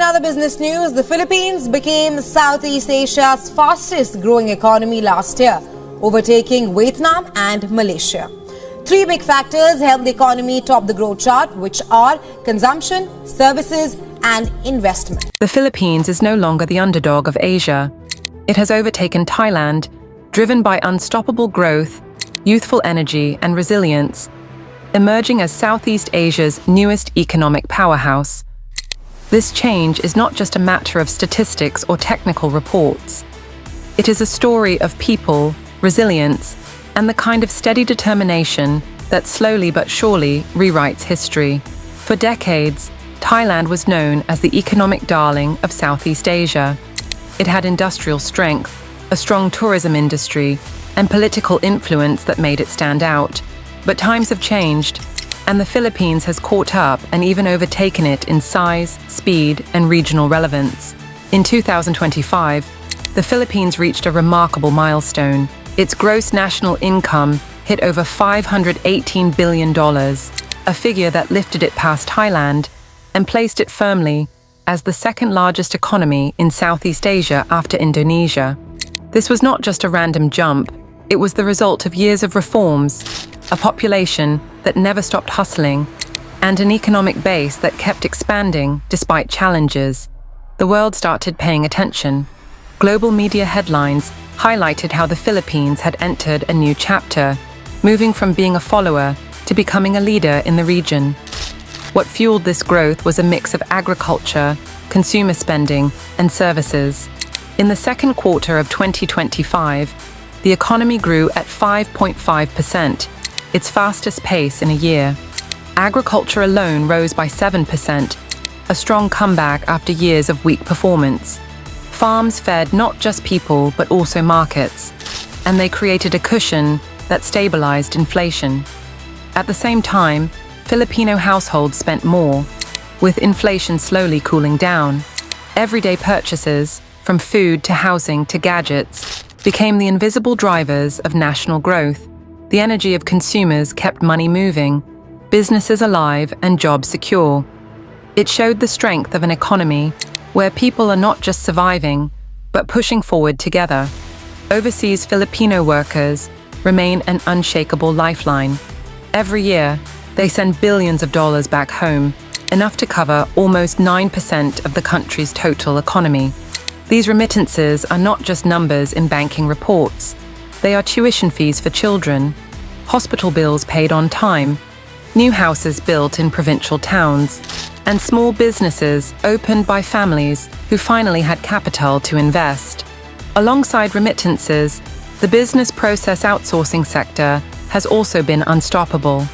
In other business news, the Philippines became Southeast Asia's fastest growing economy last year, overtaking Vietnam and Malaysia. Three big factors helped the economy top the growth chart, which are consumption, services, and investment. The Philippines is no longer the underdog of Asia. It has overtaken Thailand, driven by unstoppable growth, youthful energy, and resilience, emerging as Southeast Asia's newest economic powerhouse. This change is not just a matter of statistics or technical reports. It is a story of people, resilience, and the kind of steady determination that slowly but surely rewrites history. For decades, Thailand was known as the economic darling of Southeast Asia. It had industrial strength, a strong tourism industry, and political influence that made it stand out. But times have changed, and the Philippines has caught up and even overtaken it in size, speed, and regional relevance. In 2025, the Philippines reached a remarkable milestone. Its gross national income hit over $518 billion, a figure that lifted it past Thailand and placed it firmly as the second largest economy in Southeast Asia after Indonesia. This was not just a random jump, it was the result of years of reforms, a population that never stopped hustling, and an economic base that kept expanding despite challenges. The world started paying attention. Global media headlines highlighted how the Philippines had entered a new chapter, moving from being a follower to becoming a leader in the region. What fueled this growth was a mix of agriculture, consumer spending, and services. In the second quarter of 2025, the economy grew at 5.5%, its fastest pace in a year. Agriculture alone rose by 7%, a strong comeback after years of weak performance. Farms fed not just people but also markets, and they created a cushion that stabilized inflation. At the same time, Filipino households spent more, with inflation slowly cooling down. Everyday purchases, from food to housing to gadgets, became the invisible drivers of national growth. The energy of consumers kept money moving, businesses alive, and jobs secure. It showed the strength of an economy where people are not just surviving, but pushing forward together. Overseas Filipino workers remain an unshakable lifeline. Every year, they send billions of dollars back home, enough to cover almost 9% of the country's total economy. These remittances are not just numbers in banking reports. They are tuition fees for children, hospital bills paid on time, new houses built in provincial towns, and small businesses opened by families who finally had capital to invest. Alongside remittances, the business process outsourcing sector has also been unstoppable.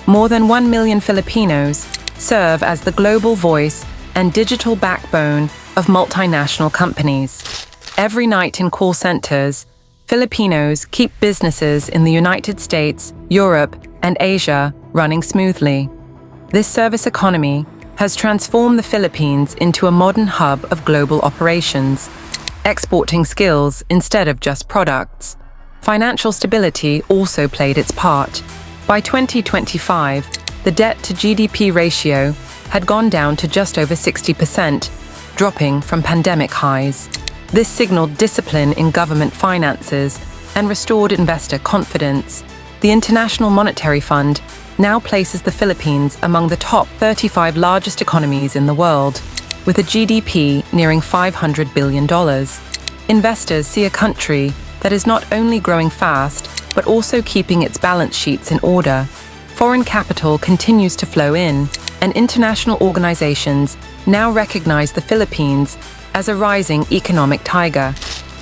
More than 1 million Filipinos serve as the global voice and digital backbone of multinational companies. Every night in call centers, Filipinos keep businesses in the United States, Europe, and Asia running smoothly. This service economy has transformed the Philippines into a modern hub of global operations, exporting skills instead of just products. Financial stability also played its part. By 2025, the debt-to-GDP ratio had gone down to just over 60%, dropping from pandemic highs. This signaled discipline in government finances and restored investor confidence. The International Monetary Fund now places the Philippines among the top 35 largest economies in the world, with a GDP nearing $500 billion. Investors see a country that is not only growing fast, but also keeping its balance sheets in order. Foreign capital continues to flow in, and international organizations now recognize the Philippines as a rising economic tiger.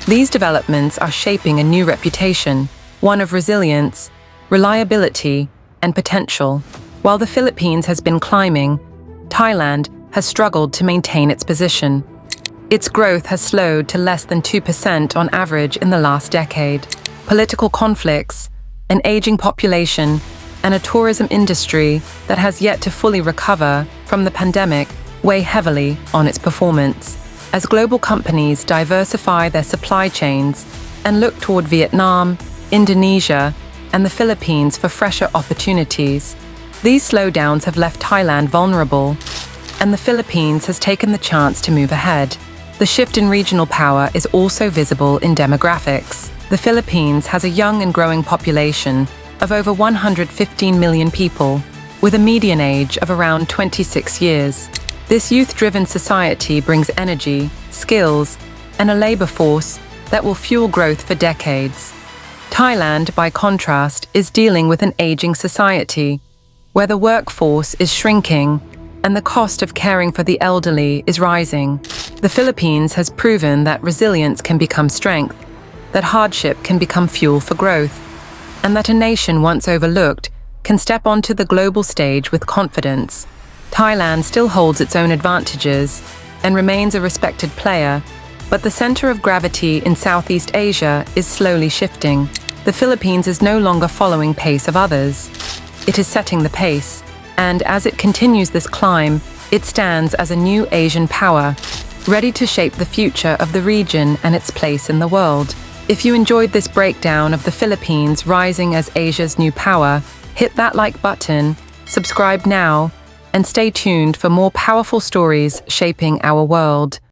These developments are shaping a new reputation, one of resilience, reliability, and potential. While the Philippines has been climbing, Thailand has struggled to maintain its position. Its growth has slowed to less than 2% on average in the last decade. Political conflicts, an aging population, and a tourism industry that has yet to fully recover from the pandemic weigh heavily on its performance. As global companies diversify their supply chains and look toward Vietnam, Indonesia, and the Philippines for fresher opportunities, these slowdowns have left Thailand vulnerable, and the Philippines has taken the chance to move ahead. The shift in regional power is also visible in demographics. The Philippines has a young and growing population of over 115 million people, with a median age of around 26 years. This youth-driven society brings energy, skills, and a labor force that will fuel growth for decades. Thailand, by contrast, is dealing with an aging society, where the workforce is shrinking and the cost of caring for the elderly is rising. The Philippines has proven that resilience can become strength, that hardship can become fuel for growth, and that a nation once overlooked can step onto the global stage with confidence. Thailand still holds its own advantages and remains a respected player, but the center of gravity in Southeast Asia is slowly shifting. The Philippines is no longer following pace of others. It is setting the pace, and as it continues this climb, it stands as a new Asian power, ready to shape the future of the region and its place in the world. If you enjoyed this breakdown of the Philippines rising as Asia's new power, hit that like button, subscribe now, and stay tuned for more powerful stories shaping our world.